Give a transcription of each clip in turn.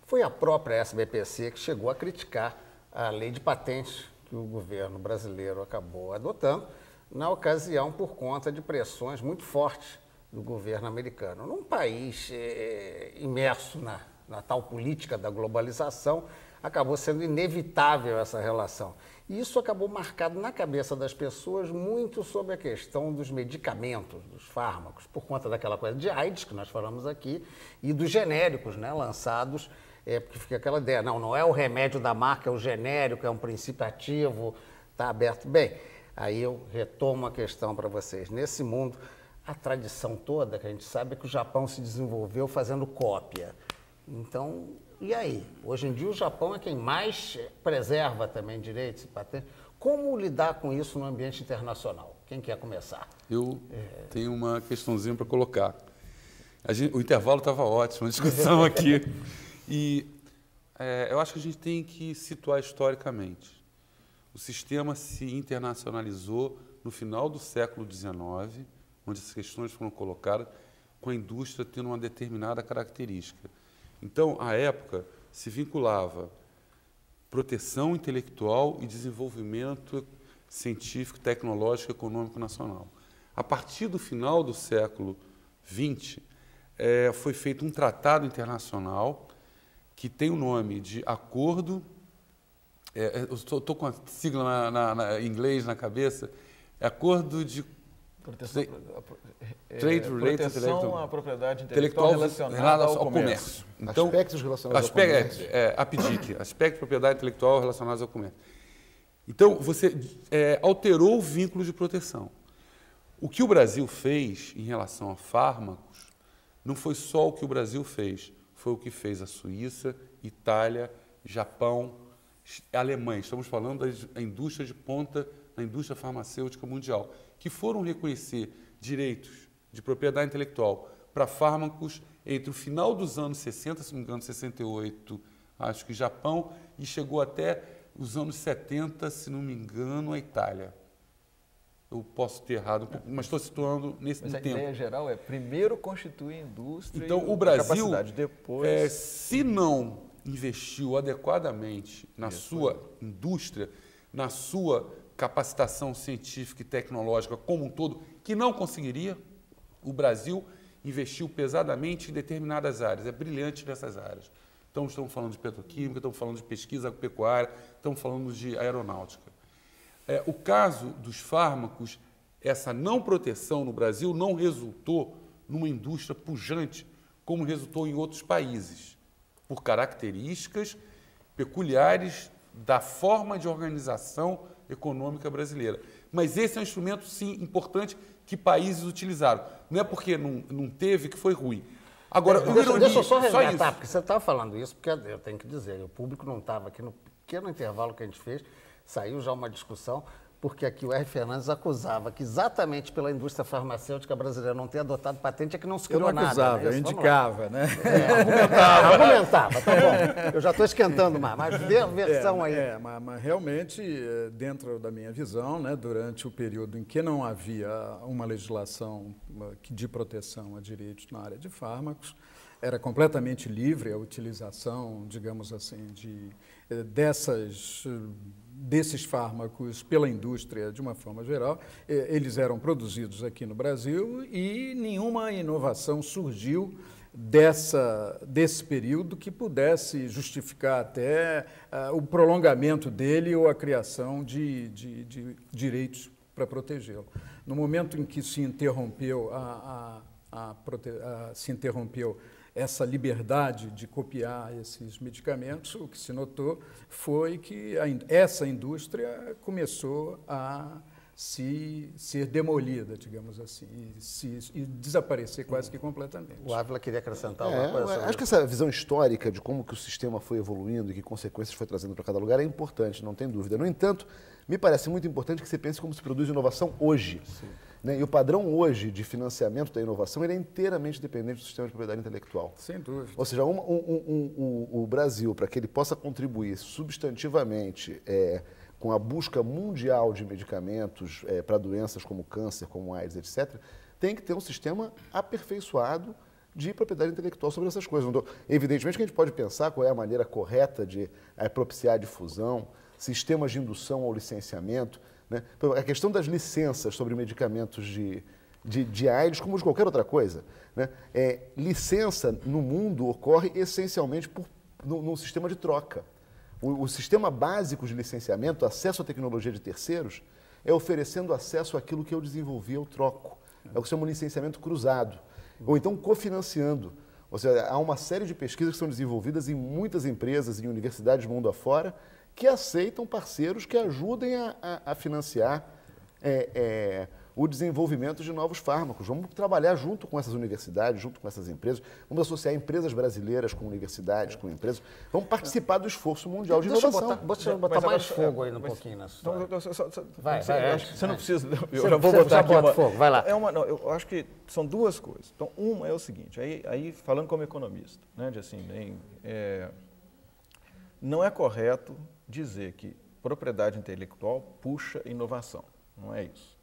Foi a própria SBPC que chegou a criticar a lei de patentes que o governo brasileiro acabou adotando na ocasião por conta de pressões muito fortes do governo americano. Num país imerso na tal política da globalização, acabou sendo inevitável essa relação. E isso acabou marcado na cabeça das pessoas muito sobre a questão dos medicamentos, dos fármacos, por conta daquela coisa de AIDS, que nós falamos aqui, e dos genéricos, né, lançados, porque fica aquela ideia, não é o remédio da marca, é o genérico, é um princípio ativo, está aberto. Bem, aí eu retomo a questão para vocês. Nesse mundo, a tradição toda que a gente sabe é que o Japão se desenvolveu fazendo cópia. Então, e aí? Hoje em dia o Japão é quem mais preserva também direitos e patentes. Como lidar com isso no ambiente internacional? Quem quer começar? Eu tenho uma questãozinha para colocar. O intervalo estava ótimo, a discussão aqui. E eu acho que a gente tem que situar historicamente. O sistema se internacionalizou no final do século XIX, onde essas questões foram colocadas, com a indústria tendo uma determinada característica. Então, à época, se vinculava proteção intelectual e desenvolvimento científico, tecnológico e econômico nacional. A partir do final do século XX, foi feito um tratado internacional que tem o nome de Acordo, eu estou com a sigla em inglês na cabeça, Acordo de Proteção à propriedade intelectual relacionada ao comércio. Então, aspectos relacionados ao comércio. APDIC, aspecto de propriedade intelectual relacionados ao comércio. Então, você alterou o vínculo de proteção. O que o Brasil fez em relação a fármacos não foi só o que o Brasil fez, foi o que fez a Suíça, Itália, Japão, Alemanha. Estamos falando da indústria de ponta, da indústria farmacêutica mundial, que foram reconhecer direitos de propriedade intelectual para fármacos entre o final dos anos 60, se não me engano, 68, acho que Japão, e chegou até os anos 70, se não me engano, a Itália. Eu posso ter errado um pouco, mas estou situando nesse tempo. Mas a ideia geral é, primeiro constitui a indústria então, e o Brasil, capacidade, depois... se não investiu adequadamente na sua indústria, na sua capacitação científica e tecnológica como um todo, que não conseguiria, o Brasil investiu pesadamente em determinadas áreas, é brilhante nessas áreas. Então, estamos falando de petroquímica, estamos falando de pesquisa agropecuária, estamos falando de aeronáutica. O caso dos fármacos, essa não proteção no Brasil não resultou numa indústria pujante, como resultou em outros países, por características peculiares da forma de organização econômica brasileira. Mas esse é um instrumento, sim, importante que países utilizaram. Não é porque não teve que foi ruim. Agora, deixa eu só resgatar, porque você estava falando isso, porque eu tenho que dizer, o público não estava aqui no pequeno intervalo que a gente fez, saiu já uma discussão, porque aqui o R. Fernandes acusava que exatamente pela indústria farmacêutica brasileira não ter adotado patente é que não se criou nada. Eu não acusava, eu indicava, né? Argumentava, tá bom. Eu já estou esquentando mais, mas dê a versão aí. Mas realmente, dentro da minha visão, né, durante o período em que não havia uma legislação de proteção a direitos na área de fármacos, era completamente livre a utilização, digamos assim, desses fármacos pela indústria de uma forma geral. Eles eram produzidos aqui no Brasil e nenhuma inovação surgiu desse período que pudesse justificar até o prolongamento dele ou a criação de direitos para protegê-lo. No momento em que se interrompeu essa liberdade de copiar esses medicamentos, o que se notou foi que essa indústria começou a ser demolida, digamos assim, e desaparecer quase que completamente. O Ávila queria acrescentar alguma coisa? Acho que essa visão histórica de como que o sistema foi evoluindo e que consequências foi trazendo para cada lugar é importante, não tem dúvida. No entanto, me parece muito importante que você pense como se produz inovação hoje. Né? E o padrão hoje de financiamento da inovação ele é inteiramente dependente do sistema de propriedade intelectual. Sem dúvida. Ou seja, o Brasil, para que ele possa contribuir substantivamente com a busca mundial de medicamentos para doenças como câncer, como AIDS, etc., tem que ter um sistema aperfeiçoado de propriedade intelectual sobre essas coisas. Evidentemente que a gente pode pensar qual é a maneira correta de propiciar a difusão, sistemas de indução ao licenciamento, né? A questão das licenças sobre medicamentos de AIDS, como de qualquer outra coisa, né? Licença no mundo ocorre essencialmente num sistema de troca. O sistema básico de licenciamento, acesso à tecnologia de terceiros, é oferecendo acesso àquilo que eu desenvolvi, eu troco. É o que se chama um licenciamento cruzado. Ou então cofinanciando. Ou seja, há uma série de pesquisas que são desenvolvidas em muitas empresas, em universidades mundo afora, que aceitam parceiros que ajudem a financiar o desenvolvimento de novos fármacos. Vamos trabalhar junto com essas universidades, junto com essas empresas, vamos associar empresas brasileiras com universidades, com empresas, vamos participar do esforço mundial de inovação. Deixa eu botar mais fogo aí um pouquinho nessa história. Vai, você não precisa... Eu já vou botar aqui uma... fogo, vai lá. Eu acho que são duas coisas. Então, uma é o seguinte, aí falando como economista, né, de assim, não é correto dizer que propriedade intelectual puxa inovação, não é isso.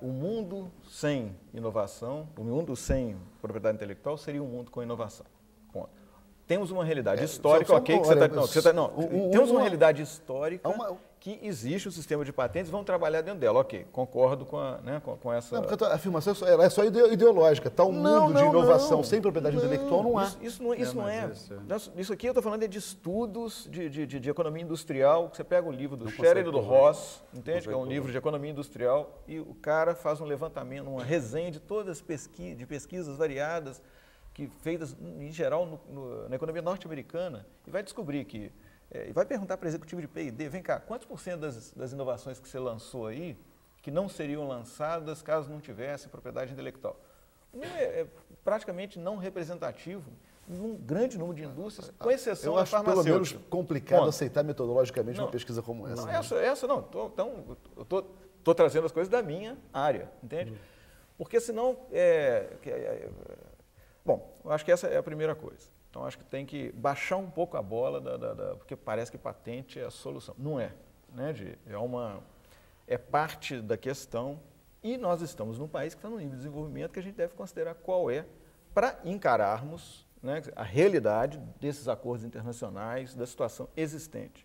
O mundo sem inovação, o mundo sem propriedade intelectual seria um mundo com inovação. Ponto. Temos uma realidade histórica, ok? Temos uma realidade histórica que existe o sistema de patentes, vamos trabalhar dentro dela, ok? Concordo com essa... Não, porque a afirmação é só ideológica, tá? Um mundo de inovação sem propriedade intelectual não há. Isso aqui eu estou falando de estudos de economia industrial, que você pega o livro do Scherer e do Ross, entende? Que é um livro de economia industrial, e o cara faz um levantamento, uma resenha de todas as pesquisas variadas, que feitas, em geral, na economia norte-americana, e vai descobrir que... e vai perguntar para o executivo de P&D, vem cá, quantos por cento das inovações que você lançou aí, que não seriam lançadas caso não tivesse propriedade intelectual? É praticamente não representativo num grande número de indústrias, com exceção da farmacêutica. Eu acho pelo menos complicado aceitar metodologicamente uma pesquisa como essa. Eu estou trazendo as coisas da minha área, entende? Porque senão... Bom, eu acho que essa é a primeira coisa. Então, acho que tem que baixar um pouco a bola, porque parece que patente é a solução. Não é. Né, é parte da questão, e nós estamos num país que está no nível de desenvolvimento que a gente deve considerar qual é, para encararmos, né, a realidade desses acordos internacionais, da situação existente.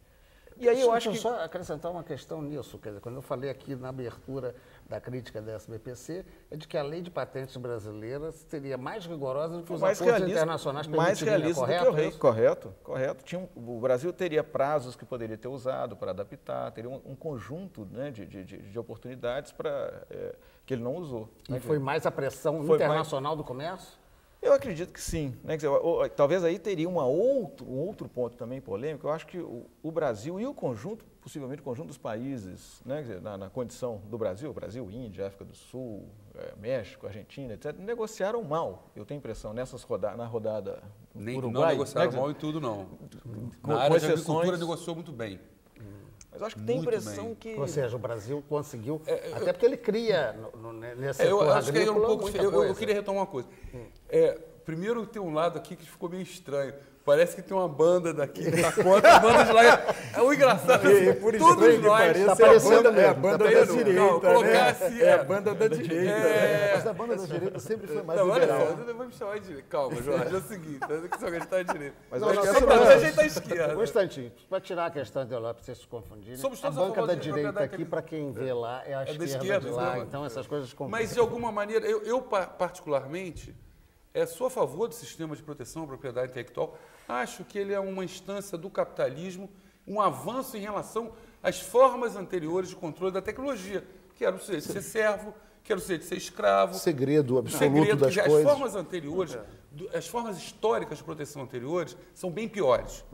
E aí eu acho que... só acrescentar uma questão nisso. Quer dizer, quando eu falei aqui na abertura da crítica da SBPC, é de que a lei de patentes brasileira seria mais rigorosa do que os acordos internacionais permitiriam. Correto. O Brasil teria prazos que poderia ter usado para adaptar, teria um conjunto, né, de oportunidades que ele não usou. E foi mais a pressão internacional do comércio? Eu acredito que sim. Né? Quer dizer, talvez aí teria um outro ponto também polêmico. Eu acho que o Brasil e o conjunto, possivelmente o conjunto dos países, né? Quer dizer, na condição do Brasil, Índia, África do Sul, México, Argentina, etc., negociaram mal, eu tenho a impressão, na rodada Uruguai. Não negociaram mal em tudo, não. Na área de agricultura negociou muito bem. Mas eu acho que tem a impressão que... Ou seja, o Brasil conseguiu... até porque ele cria nesse setor eu acho que é um pouco diferente. Eu queria retomar uma coisa. Primeiro tem um lado aqui que ficou meio estranho. Parece que tem uma banda daqui que está contra a banda de lá. É o engraçado. Por todos nós. Está parecendo a banda da direita. Colocar assim, a banda da direita. Mas a banda da direita sempre foi mais liberal. liberal. Olha só, não vai me chamar de direita. Calma, Jorge, é o seguinte. Você só está à direita. Mas eu acho que a gente está à esquerda. Um instantinho, para tirar a questão ideológica, para vocês se confundirem. A banca da direita aqui, para quem vê lá, é a esquerda de lá. Então essas coisas complicam. Mas de alguma maneira, eu particularmente... sou a favor do sistema de proteção à propriedade intelectual. Acho que ele é uma instância do capitalismo, um avanço em relação às formas anteriores de controle da tecnologia, que era o direito de ser servo, que era o direito de ser escravo. Segredo absoluto das coisas. As formas anteriores, as formas históricas de proteção anteriores são bem piores.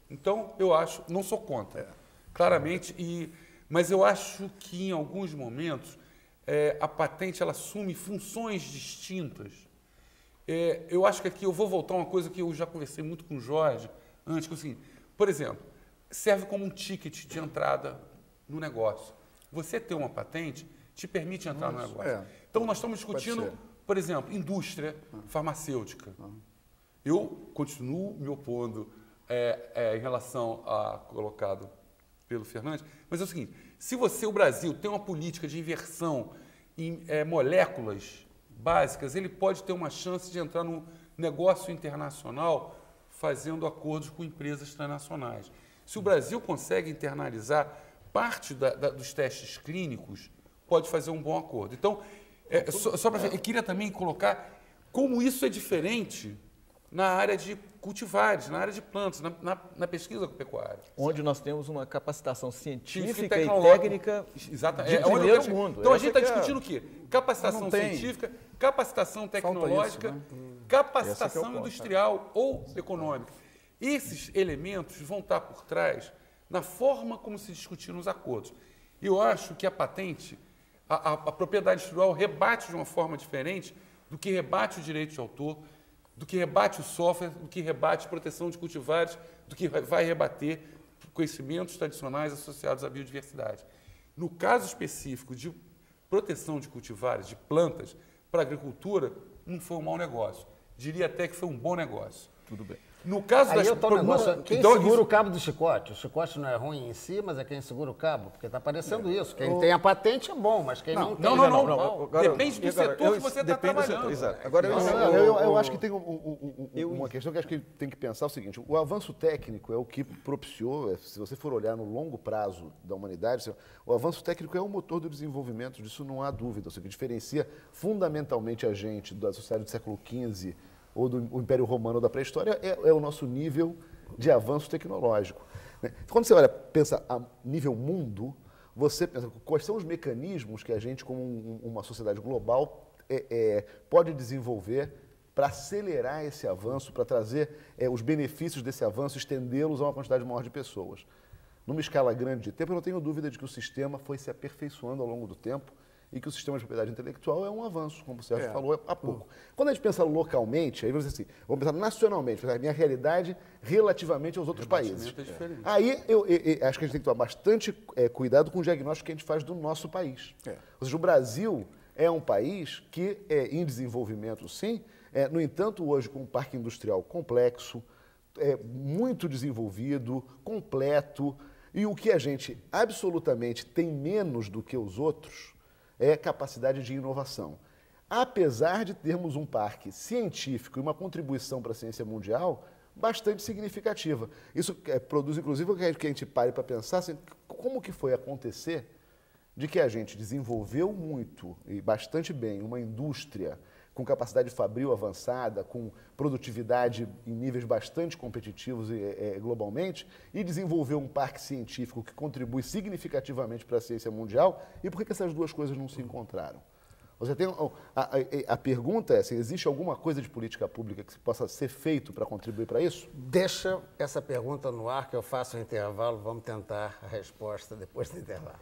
Então, eu acho, não sou contra, claramente, mas eu acho que em alguns momentos a patente ela assume funções distintas. Eu acho que aqui eu vou voltar a uma coisa que eu já conversei muito com o Jorge antes, que assim, por exemplo, serve como um ticket de entrada no negócio. Você ter uma patente te permite entrar no negócio. Então, nós estamos discutindo, por exemplo, indústria farmacêutica. Eu continuo me opondo em relação a colocado pelo Fernandes, mas é o seguinte, se o Brasil tem uma política de inversão em moléculas básicas, ele pode ter uma chance de entrar negócio internacional fazendo acordos com empresas transnacionais. Se o Brasil consegue internalizar parte dos testes clínicos, pode fazer um bom acordo. Então, eu queria também colocar como isso é diferente na área de cultivares, na área de plantas, na pesquisa pecuária. Onde nós temos uma capacitação científica e e técnica exatamente. de primeiro mundo. Então, a gente está discutindo o quê? Capacitação científica, capacitação tecnológica, isso, né? capacitação industrial ou econômica. Esses elementos vão estar por trás na forma como se discutiram os acordos. E eu acho que a patente, a propriedade industrial rebate de uma forma diferente do que rebate o direito de autor, do que rebate o software, do que rebate a proteção de cultivares, do que vai rebater conhecimentos tradicionais associados à biodiversidade. No caso específico de proteção de cultivares, de plantas, para a agricultura, não foi um mau negócio. Diria até que foi um bom negócio. Tudo bem. No caso Aí eu tô negócio, quem então, segura o cabo do chicote? O chicote não é ruim em si, mas é quem segura o cabo, porque está aparecendo isso. Quem tem a patente é bom, mas quem não tem não. mal. Depende do setor que você está trabalhando. Exato. Agora, eu acho que tem uma questão que acho que tem que pensar o seguinte: o avanço técnico é o que propiciou, se você for olhar no longo prazo da humanidade, o avanço técnico é o motor do desenvolvimento, disso não há dúvida. O que diferencia fundamentalmente a gente da sociedade do século XV ou do Império Romano da pré-história é o nosso nível de avanço tecnológico. Né? Quando você pensa a nível mundo, você pensa quais são os mecanismos que a gente, como uma sociedade global, pode desenvolver para acelerar esse avanço, para trazer os benefícios desse avanço, estendê-los a uma quantidade maior de pessoas. Numa escala grande de tempo, eu não tenho dúvida de que o sistema foi se aperfeiçoando ao longo do tempo e que o sistema de propriedade intelectual é um avanço, como o Sérgio falou há pouco. Quando a gente pensa localmente, aí vamos dizer assim, vamos pensar nacionalmente, a minha realidade relativamente aos outros países. Aí eu acho que a gente tem que tomar bastante cuidado com o diagnóstico que a gente faz do nosso país. Ou seja, o Brasil é um país que é em desenvolvimento, sim, no entanto, hoje com um parque industrial complexo, muito desenvolvido, completo, e o que a gente absolutamente tem menos do que os outros é capacidade de inovação. Apesar de termos um parque científico e uma contribuição para a ciência mundial bastante significativa. Isso produz, inclusive, que a gente pare para pensar assim, como que foi acontecer de que a gente desenvolveu muito e bastante bem uma indústria com capacidade fabril avançada, com produtividade em níveis bastante competitivos globalmente, e desenvolveu um parque científico que contribui significativamente para a ciência mundial, e por que essas duas coisas não se encontraram? Você tem a pergunta é, assim, existe alguma coisa de política pública que possa ser feito para contribuir para isso? Deixa essa pergunta no ar que eu faço o intervalo, vamos tentar a resposta depois do intervalo.